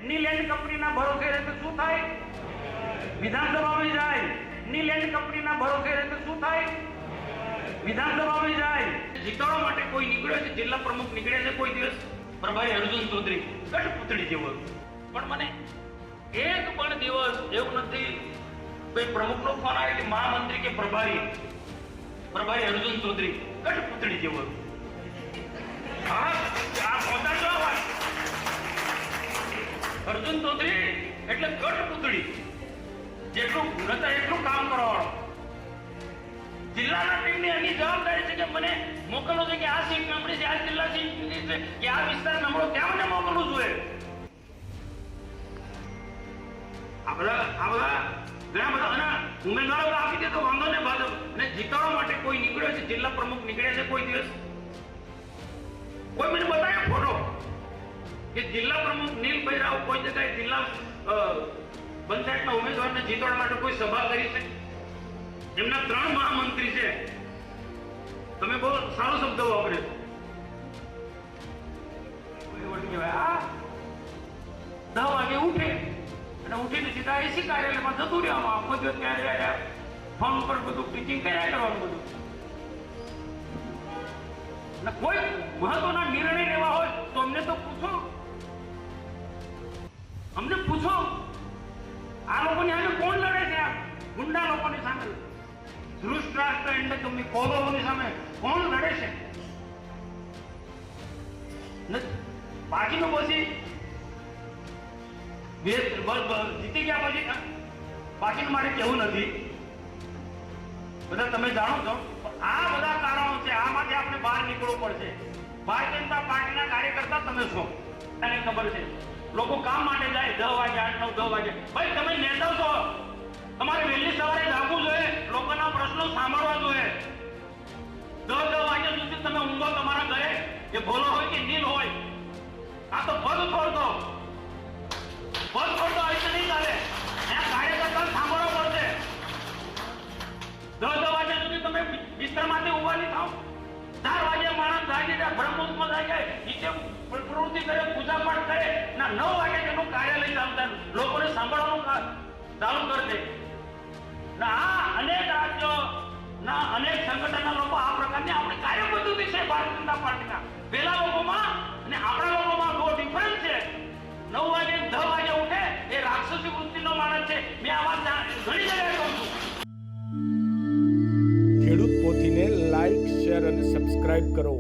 નીલેન્ડ કંપનીના ભરોસે રહે તો શું થાય? વિધાનસભામાં જાય. નીલેન્ડ કંપનીના ભરોસે રહે તો શું થાય? વિધાનસભામાં જાય. જીતાડવા માટે કોઈ નીકળ્યો છે, જિલ્લા પ્રમુખ નીકળે છે કોઈ દિવસ? પ્રભારી અર્જુન ચૌધરી કઠપુતળી જેવો, પણ મને એક પણ દિવસ એવું નથી કોઈ પ્રમુખનો ફોન આવે કે મહામંત્રી કે પ્રભારી અર્જુન ચૌધરી કઠપુતળી જેવો. હા, આ પહોંચાડજો આ વાત. અર્જુન ચૌધરી એટલે કઠપુતળી, જેટલું નતા એટલું કામ કરવાવાળો. જિલ્લાના ટીમની એની જવાબદારી છે કે મને મોકલવો છે કે આ સીટ નબળી છે, આ જિલ્લા સીટ છે કે આ વિસ્તાર નબળો, ત્યાં મને મોકલવું જોઈએ. આ બધા ઘણા બધા ઉમેદવારો આપી દે તો વાંધો ને ભાજપ ને જીતાડવા માટે કોઈ નીકળ્યો છે, જિલ્લા પ્રમુખ નીકળ્યા છે કોઈ દિવસ? કોઈ મને બતાવ્યો ફોટો કે જિલ્લા પ્રમુખ નીલભાઈ રાવ કોઈ જગ્યાએ જિલ્લા પંચાયતના ઉમેદવારને જીતાડવા માટે કોઈ સભા કરી છે? એમના 3 મહામંત્રી છે. તમે બહુ સારો શબ્દ વાપર્યો. આ 10 વાગે ઉઠે અને ઉઠીને સીધા એસી કાર્યાલયમાં જતું રહેવામાં, આખો દિવસ ત્યાં ફોન ઉપર બધું ટીચિંગ કર્યા કરવાનું બધું. અને કોઈ મહત્વના નિર્ણય લેવા હોય તો અમને તો પૂછો, અમને પૂછો. આ લોકોની સામે કોણ લડે છે? આ ગુંડા લોકોની સામે, ધૃષ્ટરાષ્ટ્ર એટલે તમને કૌરવોની સામે કોણ લડે છે? બાકીનું પછી જીતી ગયા પછી બાકીનું મારે કેવું નથી, બધા તમે જાણો છો. આ બધા કારણો છે, આમાંથી આપણે બહાર નીકળવું પડશે. ભારતીય જનતા પાર્ટીના કાર્યકર્તા તમે છો, તને ખબર છે. લોકો કામ માટે જાય 10 વાગે, 8, 9, 10 વાગે. ભાઈ તમે નેતા છો, તમારે વહેલી સવારે જાગવું જોઈએ, લોકોના પ્રશ્નો સાંભળવા જોઈએ. 10 વાગ્યા સુધી તમે ઊંઘો તમારા ઘરે, એ ભોલો હોય કે નીલ હોય. આ તો પગ છોડતો હોય નહીં ચાલે. ત્યાં કાર્યકર્તા સાંભળવો પડશે. 10 વાગ્યા સુધી તમે બિસ્તરમાંથી ઉભા નહીં થાવ. 4 વાગ્યા માણસ જાગી જાય, બ્રહ્મુહૂર્તમાં જાય, નીચે પ્રવૃત્તિ કરે, પૂજા પાઠ કરે. ના 9 વાગે તેનું કાર્યાલય ચાલુ થાય, લોકોને સાંભળવાનું ચાલુ કરી દે. ના અનેક રાજ્યો ના અનેક સંગઠનના લોકો આ પ્રકારની આપણી કાર્યપદ્ધતિ છે ભારતીય જનતા પાર્ટીના. પેલા લોકોમાં અને આપણા લોકોમાં બહુ ડિફરન્સ છે. 9 વાગે 10 વાગે ઉઠે એ રાક્ષસી વૃત્તિનો માણસ છે. મેં આ વાત ઘણી જગ્યાએ કહું છું. ખેડૂત પોથીને લાઈક, શેર અને સબસ્ક્રાઇબ કરો.